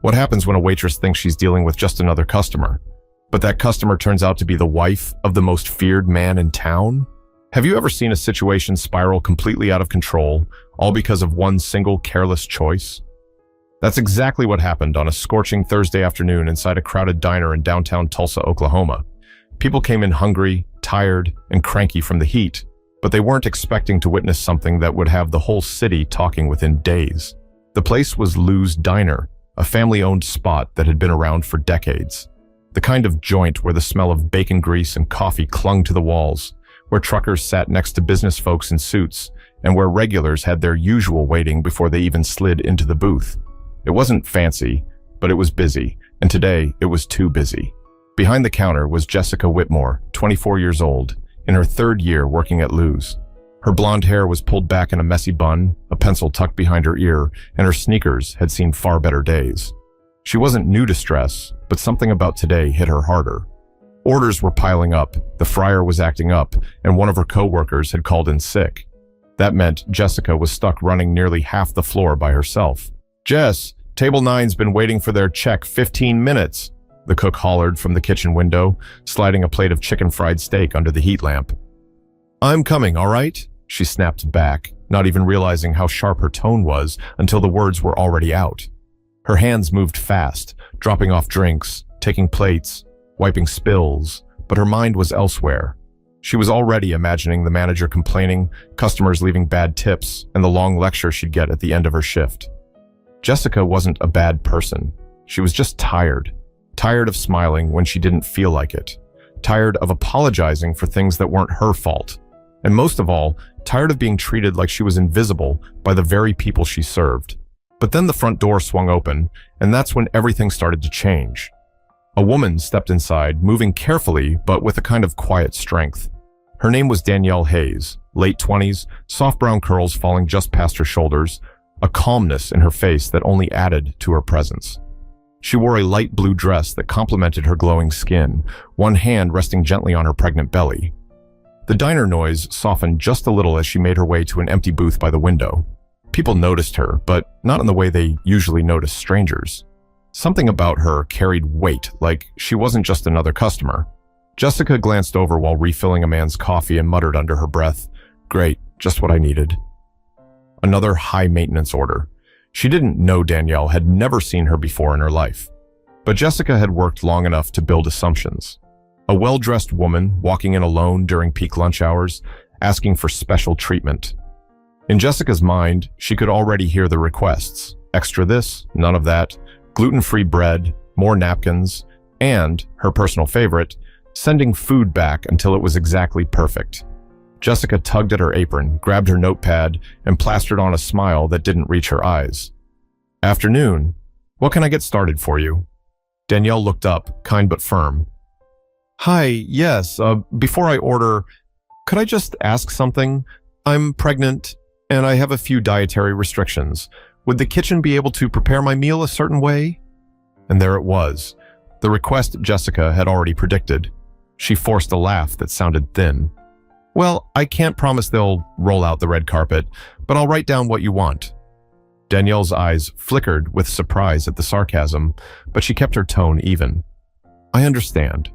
What happens when a waitress thinks she's dealing with just another customer, but that customer turns out to be the wife of the most feared man in town? Have you ever seen a situation spiral completely out of control, all because of one single careless choice? That's exactly what happened on a scorching Thursday afternoon inside a crowded diner in downtown Tulsa, Oklahoma. People came in hungry, tired, and cranky from the heat, but they weren't expecting to witness something that would have the whole city talking within days. The place was Lou's Diner, a family-owned spot that had been around for decades. The kind of joint where the smell of bacon grease and coffee clung to the walls, where truckers sat next to business folks in suits, and where regulars had their usual waiting before they even slid into the booth. It wasn't fancy, but it was busy, and today it was too busy. Behind the counter was Jessica Whitmore, 24 years old, in her third year working at Lou's. Her blonde hair was pulled back in a messy bun, a pencil tucked behind her ear, and her sneakers had seen far better days. She wasn't new to stress, but something about today hit her harder. Orders were piling up, the fryer was acting up, and one of her co-workers had called in sick. That meant Jessica was stuck running nearly half the floor by herself. "Jess, table 9's been waiting for their check 15 minutes, the cook hollered from the kitchen window, sliding a plate of chicken fried steak under the heat lamp. "I'm coming, all right?" she snapped back, not even realizing how sharp her tone was until the words were already out. Her hands moved fast, dropping off drinks, taking plates, wiping spills, but her mind was elsewhere. She was already imagining the manager complaining, customers leaving bad tips, and the long lecture she'd get at the end of her shift. Jessica wasn't a bad person. She was just tired. Tired of smiling when she didn't feel like it. Tired of apologizing for things that weren't her fault. And most of all, tired of being treated like she was invisible by the very people she served. But then the front door swung open, and that's when everything started to change. A woman stepped inside, moving carefully but with a kind of quiet strength. Her name was Danielle Hayes, late 20s, soft brown curls falling just past her shoulders, a calmness in her face that only added to her presence. She wore a light blue dress that complemented her glowing skin, one hand resting gently on her pregnant belly. The diner noise softened just a little as she made her way to an empty booth by the window. People noticed her, but not in the way they usually notice strangers. Something about her carried weight, like she wasn't just another customer. Jessica glanced over while refilling a man's coffee and muttered under her breath, "Great, just what I needed." Another high-maintenance order. She didn't know Danielle, had never seen her before in her life. But Jessica had worked long enough to build assumptions. A well-dressed woman walking in alone during peak lunch hours, asking for special treatment. In Jessica's mind, she could already hear the requests. Extra this, none of that, gluten-free bread, more napkins, and, her personal favorite, sending food back until it was exactly perfect. Jessica tugged at her apron, grabbed her notepad, and plastered on a smile that didn't reach her eyes. "Afternoon. What can I get started for you?" Danielle looked up, kind but firm. "Hi, yes, before I order, could I just ask something? I'm pregnant, and I have a few dietary restrictions. Would the kitchen be able to prepare my meal a certain way?" And there it was, the request Jessica had already predicted. She forced a laugh that sounded thin. "Well, I can't promise they'll roll out the red carpet, but I'll write down what you want." Danielle's eyes flickered with surprise at the sarcasm, but she kept her tone even. "I understand.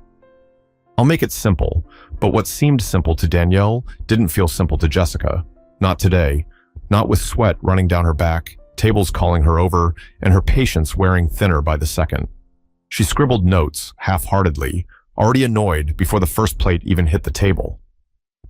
I'll make it simple," but what seemed simple to Danielle didn't feel simple to Jessica. Not today. Not with sweat running down her back, tables calling her over, and her patience wearing thinner by the second. She scribbled notes, half-heartedly, already annoyed before the first plate even hit the table.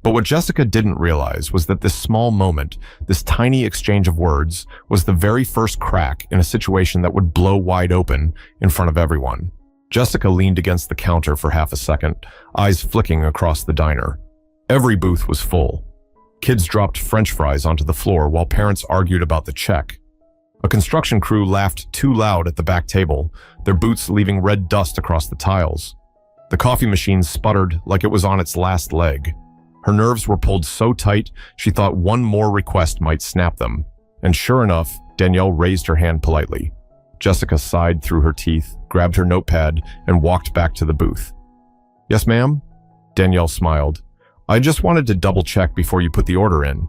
But what Jessica didn't realize was that this small moment, this tiny exchange of words, was the very first crack in a situation that would blow wide open in front of everyone. Jessica leaned against the counter for half a second, eyes flicking across the diner. Every booth was full. Kids dropped French fries onto the floor while parents argued about the check. A construction crew laughed too loud at the back table, their boots leaving red dust across the tiles. The coffee machine sputtered like it was on its last leg. Her nerves were pulled so tight, she thought one more request might snap them. And sure enough, Danielle raised her hand politely. Jessica sighed through her teeth, grabbed her notepad, and walked back to the booth. "Yes, ma'am?" Danielle smiled. "I just wanted to double-check before you put the order in.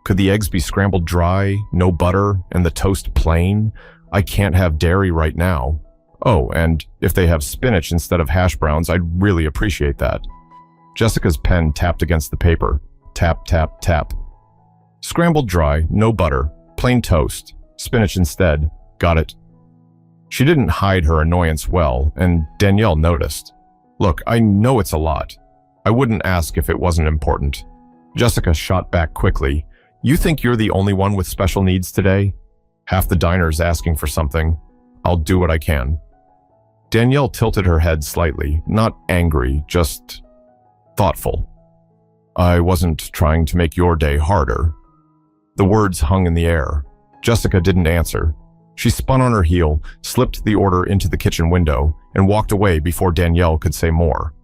Could the eggs be scrambled dry, no butter, and the toast plain? I can't have dairy right now. Oh, and if they have spinach instead of hash browns, I'd really appreciate that. Jessica's pen tapped against the paper. Tap, tap, tap. Scrambled dry, no butter, plain toast, spinach instead. Got it. She didn't hide her annoyance well, and Danielle noticed. Look, I know it's a lot. I wouldn't ask if it wasn't important. Jessica shot back quickly. You think you're the only one with special needs today? Half the diner's asking for something. I'll do what I can. Danielle tilted her head slightly, not angry, just thoughtful. I wasn't trying to make your day harder. The words hung in the air. Jessica didn't answer. She spun on her heel, slipped the order into the kitchen window, and walked away before Danielle could say more.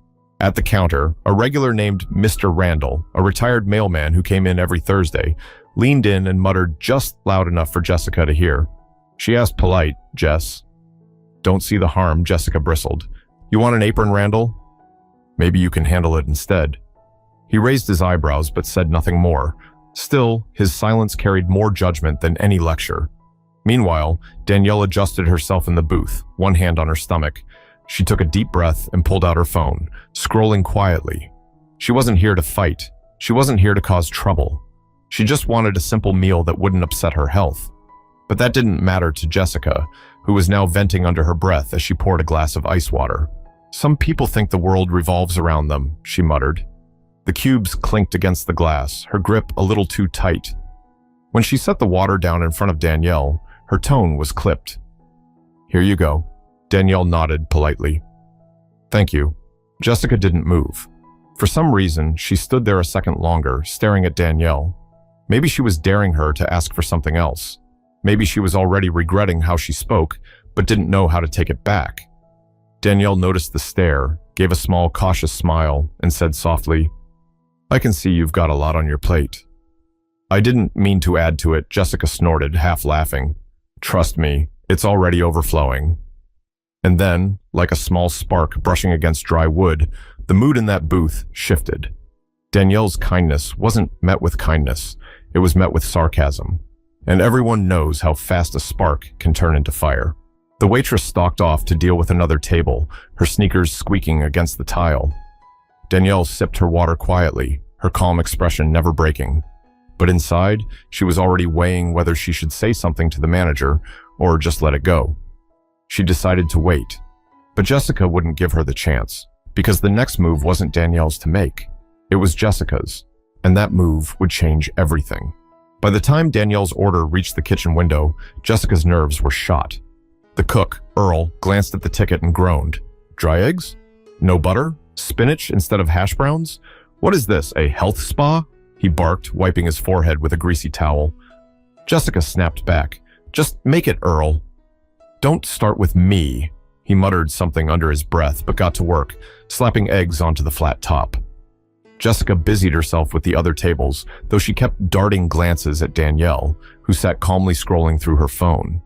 At the counter, a regular named Mr. Randall, a retired mailman who came in every Thursday, leaned in and muttered just loud enough for Jessica to hear. She asked polite, Jess. Don't see the harm, Jessica bristled. You want an apron, Randall? Maybe you can handle it instead. He raised his eyebrows but said nothing more. Still, his silence carried more judgment than any lecture. Meanwhile, Danielle adjusted herself in the booth, one hand on her stomach. She took a deep breath and pulled out her phone, scrolling quietly. She wasn't here to fight. She wasn't here to cause trouble. She just wanted a simple meal that wouldn't upset her health. But that didn't matter to Jessica, who was now venting under her breath as she poured a glass of ice water. Some people think the world revolves around them, she muttered. The cubes clinked against the glass, her grip a little too tight. When she set the water down in front of Danielle, her tone was clipped. Here you go. Danielle nodded politely. Thank you. Jessica didn't move. For some reason, she stood there a second longer, staring at Danielle. Maybe she was daring her to ask for something else. Maybe she was already regretting how she spoke, but didn't know how to take it back. Danielle noticed the stare, gave a small, cautious smile, and said softly, I can see you've got a lot on your plate. I didn't mean to add to it, Jessica snorted, half laughing. Trust me, it's already overflowing. And then, like a small spark brushing against dry wood, the mood in that booth shifted. Danielle's kindness wasn't met with kindness, it was met with sarcasm. And everyone knows how fast a spark can turn into fire. The waitress stalked off to deal with another table, her sneakers squeaking against the tile. Danielle sipped her water quietly, her calm expression never breaking. But inside, she was already weighing whether she should say something to the manager or just let it go. She decided to wait. But Jessica wouldn't give her the chance, because the next move wasn't Danielle's to make. It was Jessica's, and that move would change everything. By the time Danielle's order reached the kitchen window, Jessica's nerves were shot. The cook, Earl, glanced at the ticket and groaned. Dry eggs? No butter? Spinach instead of hash browns? What is this, a health spa? He barked, wiping his forehead with a greasy towel. Jessica snapped back. Just make it, Earl. Don't start with me. He muttered something under his breath, but got to work, slapping eggs onto the flat top. Jessica busied herself with the other tables, though she kept darting glances at Danielle, who sat calmly scrolling through her phone.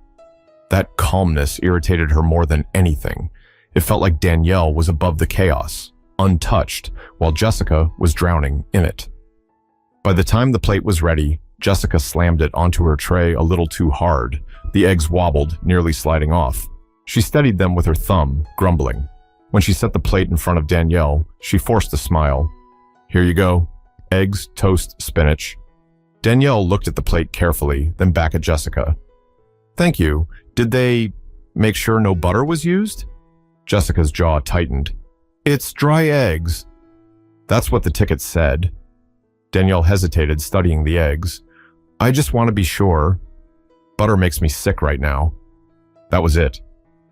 That calmness irritated her more than anything. It felt like Danielle was above the chaos, untouched, while Jessica was drowning in it. By the time the plate was ready, Jessica slammed it onto her tray a little too hard. The eggs wobbled, nearly sliding off. She steadied them with her thumb, grumbling. When she set the plate in front of Danielle, she forced a smile. Here you go. Eggs, toast, spinach. Danielle looked at the plate carefully, then back at Jessica. Thank you. Did they make sure no butter was used? Jessica's jaw tightened. It's dry eggs. That's what the ticket said. Danielle hesitated, studying the eggs. I just want to be sure. Butter makes me sick right now. That was it.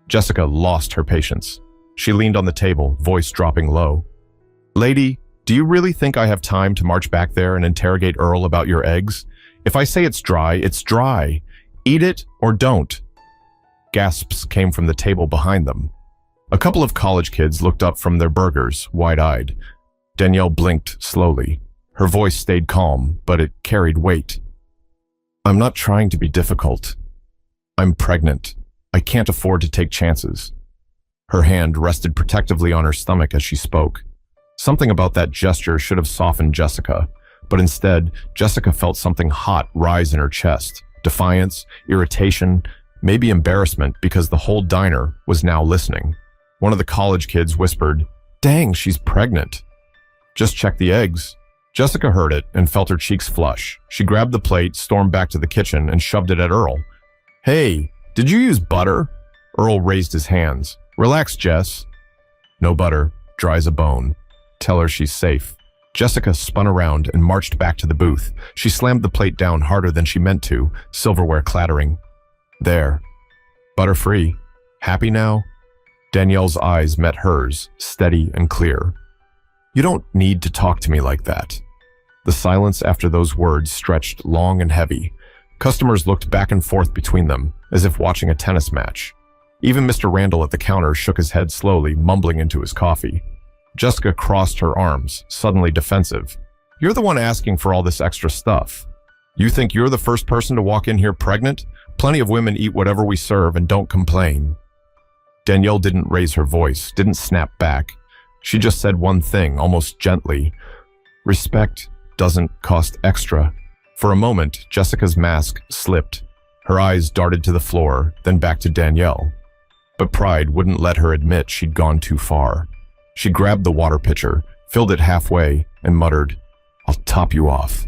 Jessica lost her patience. She leaned on the table, voice dropping low. Lady, do you really think I have time to march back there and interrogate Earl about your eggs? If I say it's dry, it's dry. Eat it or don't. Gasps came from the table behind them. A couple of college kids looked up from their burgers, wide-eyed. Danielle blinked slowly. Her voice stayed calm, but it carried weight. I'm not trying to be difficult. I'm pregnant. I can't afford to take chances. Her hand rested protectively on her stomach as she spoke. Something about that gesture should have softened Jessica, but instead, Jessica felt something hot rise in her chest. Defiance, irritation, maybe embarrassment because the whole diner was now listening. One of the college kids whispered, "Dang, she's pregnant." "Just check the eggs." Jessica heard it and felt her cheeks flush. She grabbed the plate, stormed back to the kitchen, and shoved it at Earl. "Hey, did you use butter?" Earl raised his hands. "Relax, Jess." "No butter. Dry as a bone. Tell her she's safe." Jessica spun around and marched back to the booth. She slammed the plate down harder than she meant to, silverware clattering. "There. Butter-free. Happy now?" Danielle's eyes met hers, steady and clear. "You don't need to talk to me like that." The silence after those words stretched long and heavy. Customers looked back and forth between them, as if watching a tennis match. Even Mr. Randall at the counter shook his head slowly, mumbling into his coffee. Jessica crossed her arms, suddenly defensive. "You're the one asking for all this extra stuff. You think you're the first person to walk in here pregnant? Plenty of women eat whatever we serve and don't complain." Danielle didn't raise her voice, didn't snap back. She just said one thing, almost gently. "Respect doesn't cost extra." For a moment, Jessica's mask slipped. Her eyes darted to the floor, then back to Danielle. But pride wouldn't let her admit she'd gone too far. She grabbed the water pitcher, filled it halfway, and muttered, "I'll top you off."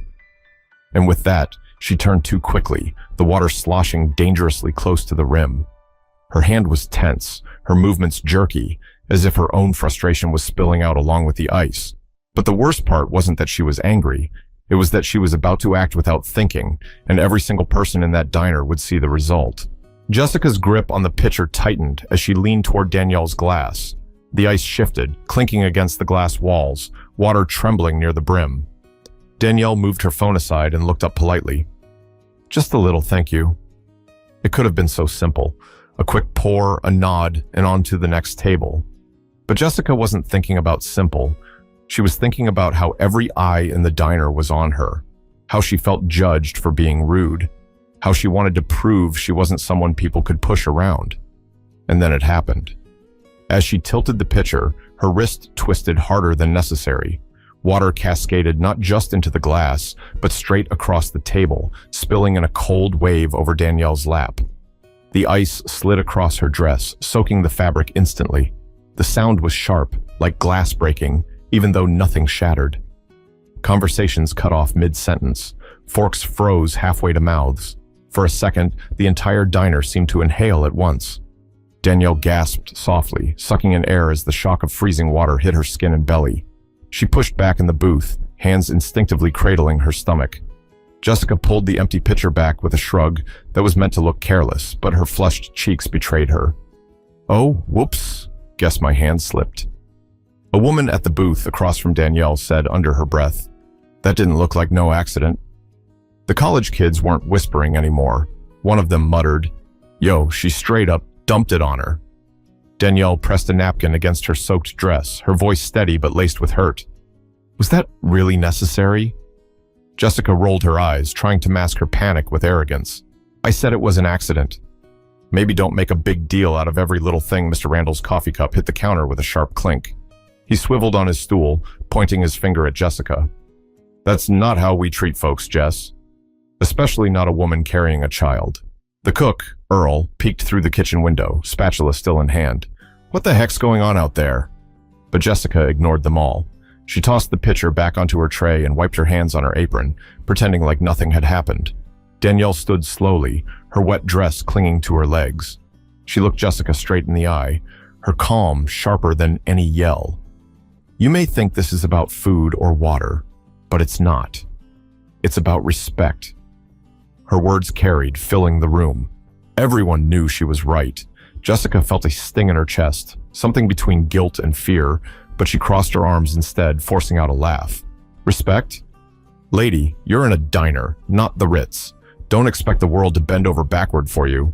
And with that, she turned too quickly, the water sloshing dangerously close to the rim. Her hand was tense, her movements jerky, as if her own frustration was spilling out along with the ice. But the worst part wasn't that she was angry. It was that she was about to act without thinking, and every single person in that diner would see the result. Jessica's grip on the pitcher tightened as she leaned toward Danielle's glass. The ice shifted, clinking against the glass walls, water trembling near the brim. Danielle moved her phone aside and looked up politely. "Just a little thank you." It could have been so simple. A quick pour, a nod, and on to the next table. But Jessica wasn't thinking about simple. She was thinking about how every eye in the diner was on her, how she felt judged for being rude, how she wanted to prove she wasn't someone people could push around. And then it happened. As she tilted the pitcher, her wrist twisted harder than necessary. Water cascaded not just into the glass, but straight across the table, spilling in a cold wave over Danielle's lap. The ice slid across her dress, soaking the fabric instantly. The sound was sharp, like glass breaking, even though nothing shattered. Conversations cut off mid-sentence. Forks froze halfway to mouths. For a second, the entire diner seemed to inhale at once. Danielle gasped softly, sucking in air as the shock of freezing water hit her skin and belly. She pushed back in the booth, hands instinctively cradling her stomach. Jessica pulled the empty pitcher back with a shrug that was meant to look careless, but her flushed cheeks betrayed her. "Oh, whoops. Guess my hand slipped." A woman at the booth across from Danielle said under her breath, "That didn't look like no accident." The college kids weren't whispering anymore. One of them muttered, "Yo, she straight up dumped it on her." Danielle pressed a napkin against her soaked dress, her voice steady but laced with hurt. "Was that really necessary?" Jessica rolled her eyes, trying to mask her panic with arrogance. "I said it was an accident." "Maybe don't make a big deal out of every little thing." Mr. Randall's coffee cup hit the counter with a sharp clink. He swiveled on his stool, pointing his finger at Jessica. "That's not how we treat folks, Jess. Especially not a woman carrying a child." The cook, Earl, peeked through the kitchen window, spatula still in hand. "What the heck's going on out there?" But Jessica ignored them all. She tossed the pitcher back onto her tray and wiped her hands on her apron, pretending like nothing had happened. Danielle stood slowly, her wet dress clinging to her legs. She looked Jessica straight in the eye, her calm sharper than any yell. "You may think this is about food or water, but it's not. It's about respect." Her words carried, filling the room. Everyone knew she was right. Jessica felt a sting in her chest, something between guilt and fear, but she crossed her arms instead, forcing out a laugh. "Respect? Lady, you're in a diner, not the Ritz. Don't expect the world to bend over backward for you."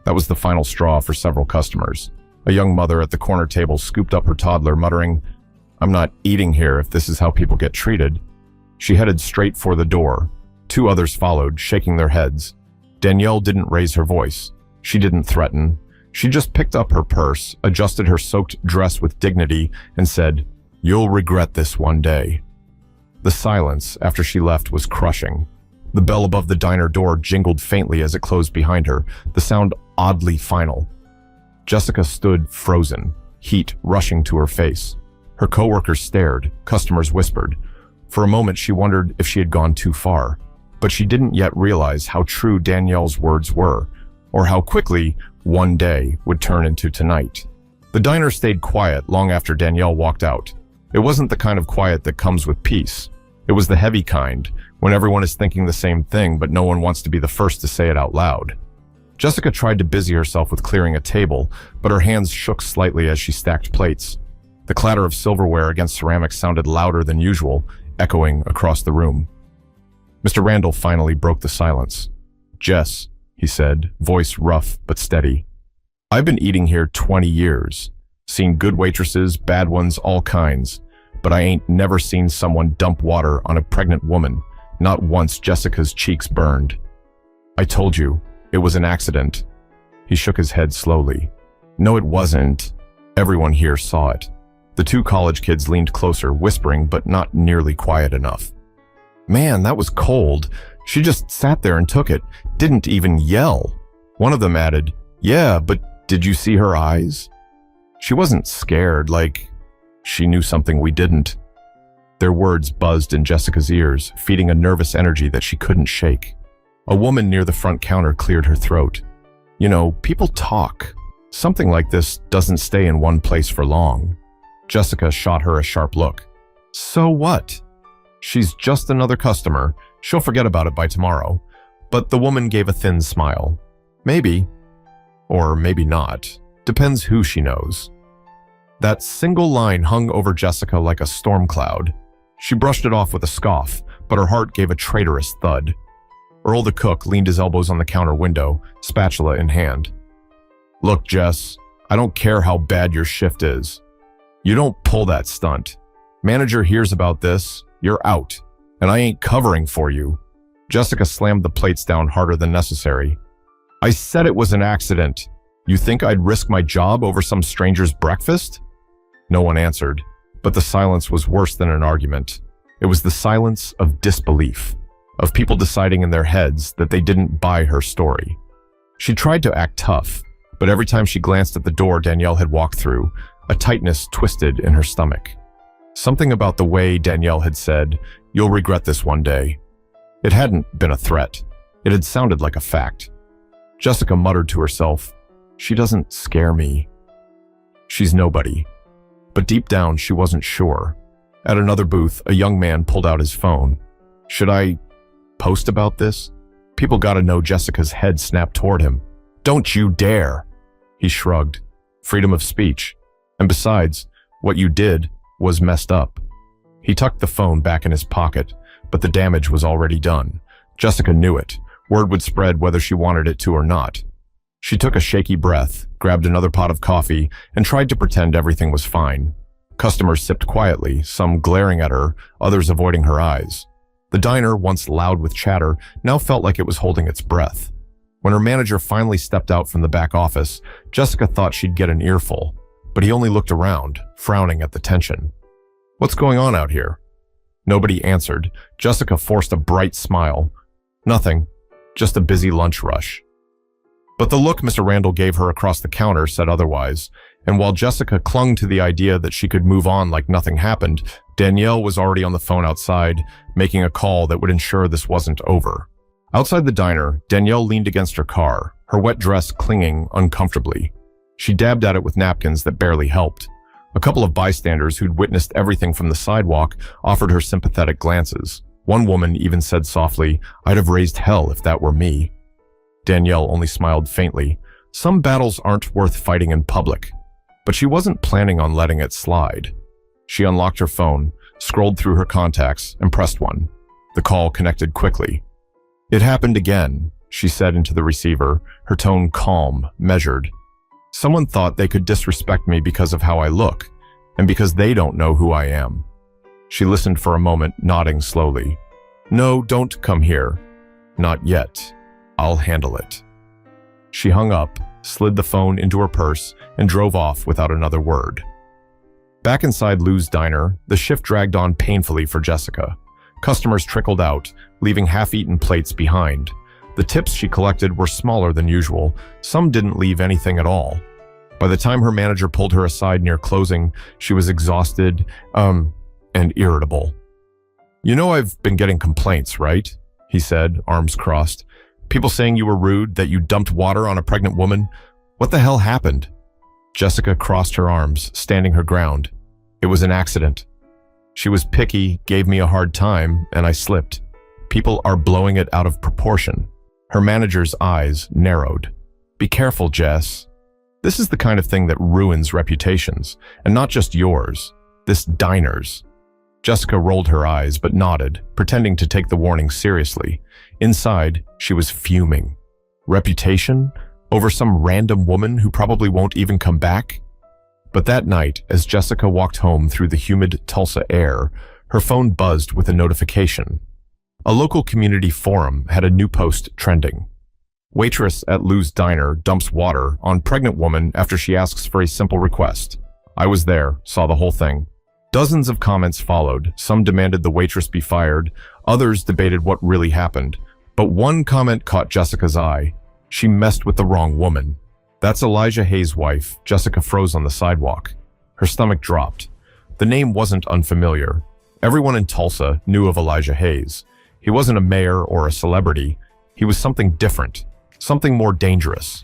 That was the final straw for several customers. A young mother at the corner table scooped up her toddler, muttering, "I'm not eating here if this is how people get treated." She headed straight for the door. Two others followed, shaking their heads. Danielle didn't raise her voice. She didn't threaten. She just picked up her purse, adjusted her soaked dress with dignity, and said, "You'll regret this one day." The silence after she left was crushing. The bell above the diner door jingled faintly as it closed behind her, the sound oddly final. Jessica stood frozen, heat rushing to her face. Her coworkers stared, customers whispered. For a moment, she wondered if she had gone too far, but she didn't yet realize how true Danielle's words were, or how quickly one day would turn into tonight. The diner stayed quiet long after Danielle walked out. It wasn't the kind of quiet that comes with peace. It was the heavy kind, when everyone is thinking the same thing but no one wants to be the first to say it out loud. Jessica tried to busy herself with clearing a table, but her hands shook slightly as she stacked plates. The clatter of silverware against ceramics sounded louder than usual, echoing across the room. Mr. Randall finally broke the silence. "Jess," he said, voice rough but steady. "I've been eating here 20 years. Seen good waitresses, bad ones, all kinds. But I ain't never seen someone dump water on a pregnant woman. Not once." Jessica's cheeks burned. "I told you, it was an accident." He shook his head slowly. "No, it wasn't." Everyone here saw it. The two college kids leaned closer, whispering but not nearly quiet enough. "Man, that was cold. She just sat there and took it. Didn't even yell." One of them added, "Yeah, but did you see her eyes? She wasn't scared, like she knew something we didn't." Their words buzzed in Jessica's ears, feeding a nervous energy that she couldn't shake. A woman near the front counter cleared her throat. "You know, people talk. Something like this doesn't stay in one place for long." Jessica shot her a sharp look. "So what? She's just another customer. She'll forget about it by tomorrow." But the woman gave a thin smile. "Maybe. Or maybe not. Depends who she knows." That single line hung over Jessica like a storm cloud. She brushed it off with a scoff, but her heart gave a traitorous thud. Earl the cook leaned his elbows on the counter window, spatula in hand. "Look, Jess, I don't care how bad your shift is. You don't pull that stunt. Manager hears about this, you're out, and I ain't covering for you." Jessica slammed the plates down harder than necessary. "I said it was an accident. You think I'd risk my job over some stranger's breakfast?" No one answered, but the silence was worse than an argument. It was the silence of disbelief, of people deciding in their heads that they didn't buy her story. She tried to act tough, but every time she glanced at the door Danielle had walked through, a tightness twisted in her stomach. Something about the way Danielle had said, "You'll regret this one day." It hadn't been a threat. It had sounded like a fact. Jessica muttered to herself, "She doesn't scare me. She's nobody." But deep down, she wasn't sure. At another booth, a young man pulled out his phone. "Should I post about this?" People gotta know. Jessica's head snapped toward him. "Don't you dare!" He shrugged. "Freedom of speech. And besides, what you did was messed up." He tucked the phone back in his pocket, but the damage was already done. Jessica knew it. Word would spread whether she wanted it to or not. She took a shaky breath, grabbed another pot of coffee, and tried to pretend everything was fine. Customers sipped quietly, some glaring at her, others avoiding her eyes. The diner, once loud with chatter, now felt like it was holding its breath. When her manager finally stepped out from the back office, Jessica thought she'd get an earful, but he only looked around, frowning at the tension. "What's going on out here?" Nobody answered. Jessica forced a bright smile. "Nothing, just a busy lunch rush." But the look Mr. Randall gave her across the counter said otherwise, and while Jessica clung to the idea that she could move on like nothing happened, Danielle was already on the phone outside, making a call that would ensure this wasn't over. Outside the diner, Danielle leaned against her car, her wet dress clinging uncomfortably. She dabbed at it with napkins that barely helped. A couple of bystanders who'd witnessed everything from the sidewalk offered her sympathetic glances. One woman even said softly, "I'd have raised hell if that were me." Danielle only smiled faintly. Some battles aren't worth fighting in public. But she wasn't planning on letting it slide. She unlocked her phone, scrolled through her contacts, and pressed one. The call connected quickly. "It happened again," she said into the receiver, her tone calm, measured. "Someone thought they could disrespect me because of how I look, and because they don't know who I am." She listened for a moment, nodding slowly. "No, don't come here. Not yet. I'll handle it." She hung up, slid the phone into her purse, and drove off without another word. Back inside Lou's diner, the shift dragged on painfully for Jessica. Customers trickled out, leaving half-eaten plates behind. The tips she collected were smaller than usual. Some didn't leave anything at all. By the time her manager pulled her aside near closing, she was exhausted, and irritable. "You know I've been getting complaints, right?" he said, arms crossed. "People saying you were rude, that you dumped water on a pregnant woman. What the hell happened?" Jessica crossed her arms, standing her ground. "It was an accident. She was picky, gave me a hard time, and I slipped. People are blowing it out of proportion." Her manager's eyes narrowed. "Be careful, Jess. This is the kind of thing that ruins reputations, and not just yours. This diner's." Jessica rolled her eyes but nodded, pretending to take the warning seriously. Inside, she was fuming. Reputation? Over some random woman who probably won't even come back? But that night, as Jessica walked home through the humid Tulsa air, her phone buzzed with a notification. A local community forum had a new post trending. "Waitress at Lou's Diner dumps water on pregnant woman after she asks for a simple request. I was there, saw the whole thing." Dozens of comments followed. Some demanded the waitress be fired. Others debated what really happened. But one comment caught Jessica's eye. She messed with the wrong woman. "That's Elijah Hayes' wife." Jessica froze on the sidewalk. Her stomach dropped. The name wasn't unfamiliar. Everyone in Tulsa knew of Elijah Hayes. He wasn't a mayor or a celebrity. He was something different, something more dangerous.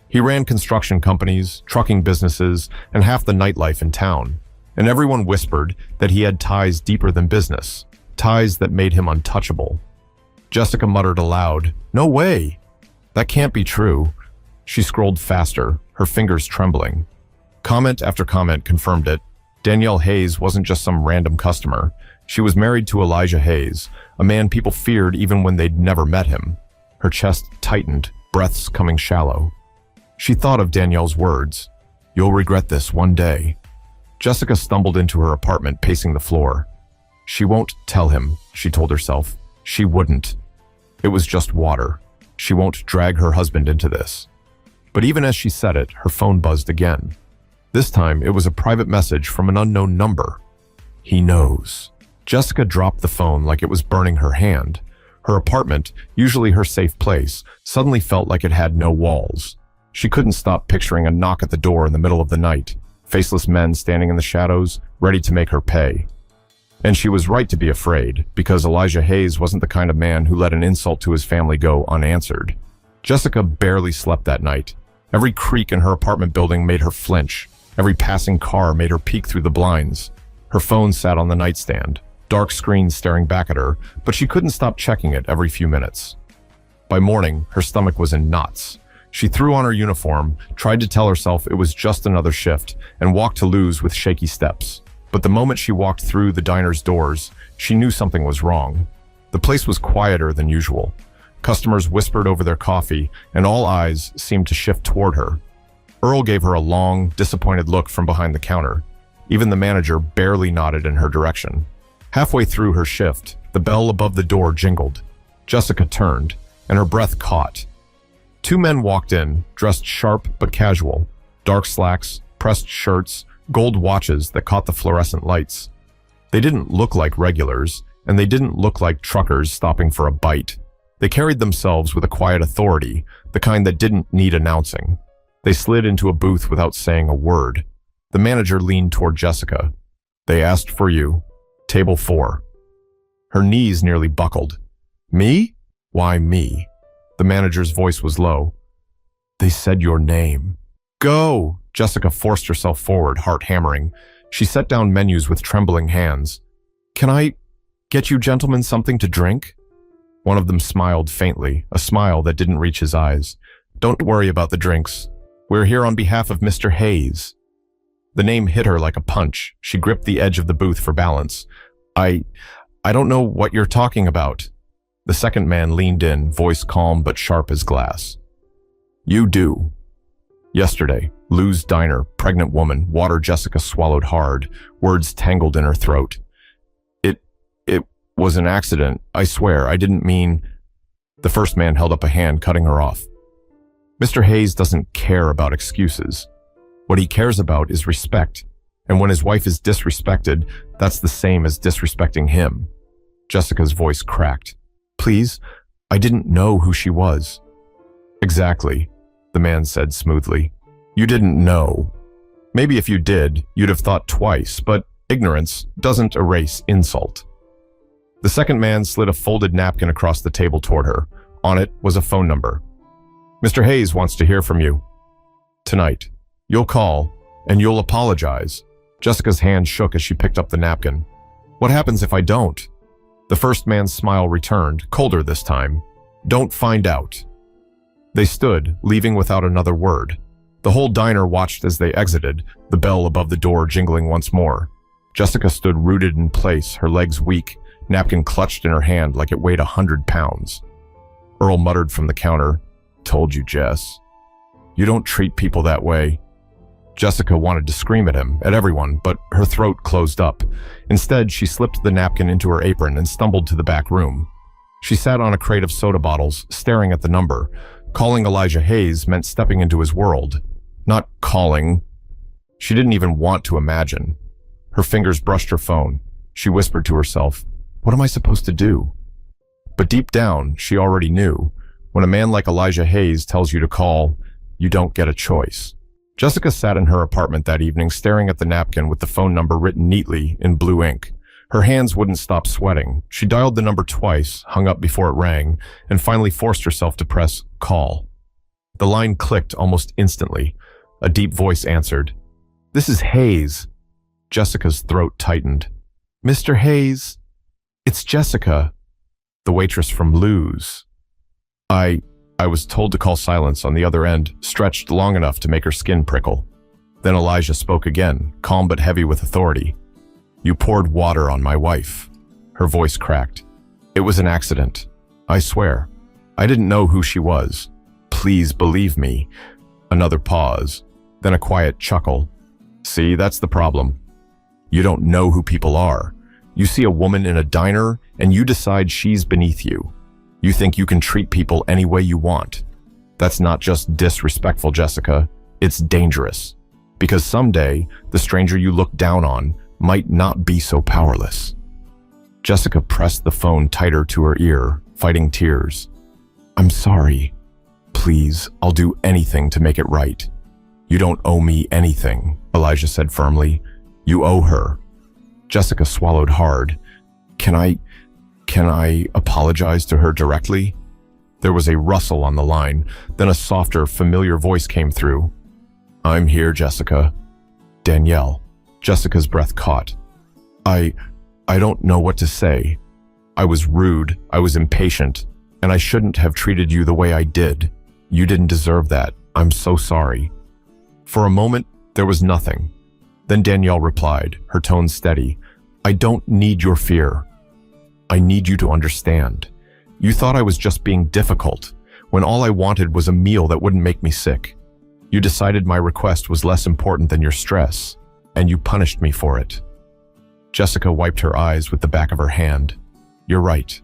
He ran construction companies, trucking businesses, and half the nightlife in town. And everyone whispered that he had ties deeper than business, ties that made him untouchable. Jessica muttered aloud, "No way! That can't be true." She scrolled faster, her fingers trembling. Comment after comment confirmed it. Danielle Hayes wasn't just some random customer. She was married to Elijah Hayes, a man people feared even when they'd never met him. Her chest tightened, breaths coming shallow. She thought of Danielle's words, "You'll regret this one day." Jessica stumbled into her apartment, pacing the floor. She won't tell him, she told herself. She wouldn't. It was just water. She won't drag her husband into this. But even as she said it, her phone buzzed again. This time, it was a private message from an unknown number. He knows. Jessica dropped the phone like it was burning her hand. Her apartment, usually her safe place, suddenly felt like it had no walls. She couldn't stop picturing a knock at the door in the middle of the night, faceless men standing in the shadows, ready to make her pay. And she was right to be afraid, because Elijah Hayes wasn't the kind of man who let an insult to his family go unanswered. Jessica barely slept that night. Every creak in her apartment building made her flinch. Every passing car made her peek through the blinds. Her phone sat on the nightstand, dark screen staring back at her, but she couldn't stop checking it every few minutes. By morning, her stomach was in knots. She threw on her uniform, tried to tell herself it was just another shift, and walked to Lou's with shaky steps. But the moment she walked through the diner's doors, she knew something was wrong. The place was quieter than usual. Customers whispered over their coffee, and all eyes seemed to shift toward her. Earl gave her a long, disappointed look from behind the counter. Even the manager barely nodded in her direction. Halfway through her shift, the bell above the door jingled. Jessica turned, and her breath caught. Two men walked in, dressed sharp but casual. Dark slacks, pressed shirts, gold watches that caught the fluorescent lights. They didn't look like regulars, and they didn't look like truckers stopping for a bite. They carried themselves with a quiet authority, the kind that didn't need announcing. They slid into a booth without saying a word. The manager leaned toward Jessica. "They asked for you. Table 4. Her knees nearly buckled. "Me? Why me?" The manager's voice was low. "They said your name." "Go!" Jessica forced herself forward, heart hammering. She set down menus with trembling hands. "Can I get you gentlemen something to drink?" One of them smiled faintly, a smile that didn't reach his eyes. "Don't worry about the drinks. We're here on behalf of Mr. Hayes." The name hit her like a punch. She gripped the edge of the booth for balance. I don't know what you're talking about." The second man leaned in, voice calm but sharp as glass. "You do." Yesterday, Lou's Diner, pregnant woman, water. Jessica swallowed hard, words tangled in her throat. It was an accident. I swear, I didn't mean..." The first man held up a hand, cutting her off. "Mr. Hayes doesn't care about excuses. What he cares about is respect. And when his wife is disrespected, that's the same as disrespecting him." Jessica's voice cracked. Please, I didn't know who she was. Exactly, the man said smoothly. You didn't know. Maybe if you did, you'd have thought twice, but ignorance doesn't erase insult. The second man slid a folded napkin across the table toward her. On it was a phone number. Mr. Hayes wants to hear from you. Tonight. You'll call, and you'll apologize. Jessica's hand shook as she picked up the napkin. What happens if I don't? The first man's smile returned, colder this time. Don't find out. They stood, leaving without another word. The whole diner watched as they exited, the bell above the door jingling once more. Jessica stood rooted in place, her legs weak, napkin clutched in her hand like it weighed 100 pounds. Earl muttered from the counter, Told you, Jess. You don't treat people that way. Jessica wanted to scream at him, at everyone, but her throat closed up. Instead, she slipped the napkin into her apron and stumbled to the back room. She sat on a crate of soda bottles, staring at the number. Calling Elijah Hayes meant stepping into his world. Not calling. She didn't even want to imagine. Her fingers brushed her phone. She whispered to herself, What am I supposed to do? But deep down, she already knew. When a man like Elijah Hayes tells you to call, you don't get a choice. Jessica sat in her apartment that evening staring at the napkin with the phone number written neatly in blue ink. Her hands wouldn't stop sweating. She dialed the number twice, hung up before it rang, and finally forced herself to press call. The line clicked almost instantly. A deep voice answered. This is Hayes. Jessica's throat tightened. Mr. Hayes, it's Jessica, the waitress from Lou's. I was told to call silence on the other end, stretched long enough to make her skin prickle. Then Elijah spoke again, calm but heavy with authority. You poured water on my wife. Her voice cracked. It was an accident. I swear. I didn't know who she was. Please believe me. Another pause, then a quiet chuckle. See, that's the problem. You don't know who people are. You see a woman in a diner and you decide she's beneath you. You think you can treat people any way you want. That's not just disrespectful, Jessica. It's dangerous. Because someday, the stranger you look down on might not be so powerless. Jessica pressed the phone tighter to her ear, fighting tears. I'm sorry. Please, I'll do anything to make it right. You don't owe me anything, Elijah said firmly. You owe her. Jessica swallowed hard. Can I apologize to her directly? There was a rustle on the line, then a softer, familiar voice came through. I'm here, Jessica. Danielle. Jessica's breath caught. I don't know what to say. I was rude, I was impatient, and I shouldn't have treated you the way I did. You didn't deserve that. I'm so sorry. For a moment, there was nothing. Then Danielle replied, her tone steady. I don't need your fear. I need you to understand. You thought I was just being difficult, when all I wanted was a meal that wouldn't make me sick. You decided my request was less important than your stress, and you punished me for it. Jessica wiped her eyes with the back of her hand. You're right.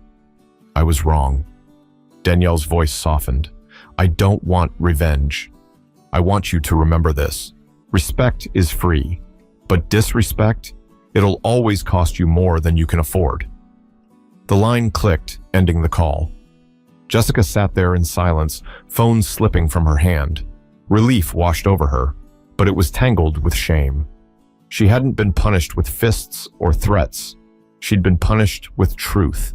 I was wrong. Danielle's voice softened. I don't want revenge. I want you to remember this. Respect is free, but disrespect, it'll always cost you more than you can afford. The line clicked, ending the call. Jessica sat there in silence, phone slipping from her hand. Relief washed over her, but it was tangled with shame. She hadn't been punished with fists or threats. She'd been punished with truth.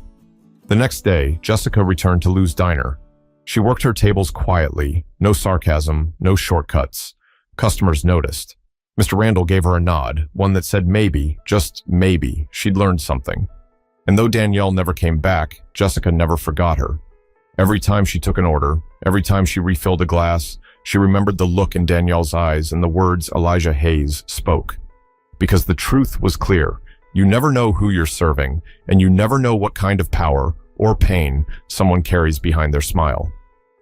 The next day, Jessica returned to Lou's diner. She worked her tables quietly, no sarcasm, no shortcuts. Customers noticed. Mr. Randall gave her a nod, one that said maybe, just maybe, she'd learned something. And though Danielle never came back, Jessica never forgot her. Every time she took an order, every time she refilled a glass, she remembered the look in Danielle's eyes and the words Elijah Hayes spoke. Because the truth was clear. You never know who you're serving, and you never know what kind of power or pain someone carries behind their smile.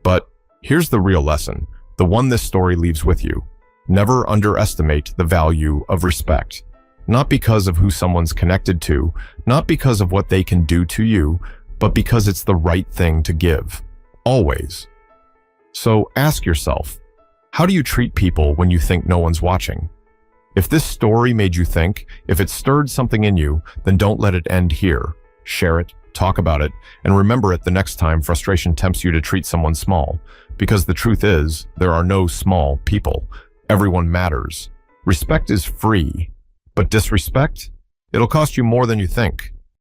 But here's the real lesson, the one this story leaves with you. Never underestimate the value of respect. Not because of who someone's connected to, not because of what they can do to you, but because it's the right thing to give. Always. So ask yourself, how do you treat people when you think no one's watching? If this story made you think, if it stirred something in you, then don't let it end here. Share it, talk about it, and remember it the next time frustration tempts you to treat someone small. Because the truth is, there are no small people. Everyone matters. Respect is free, but disrespect? It'll cost you more than you think.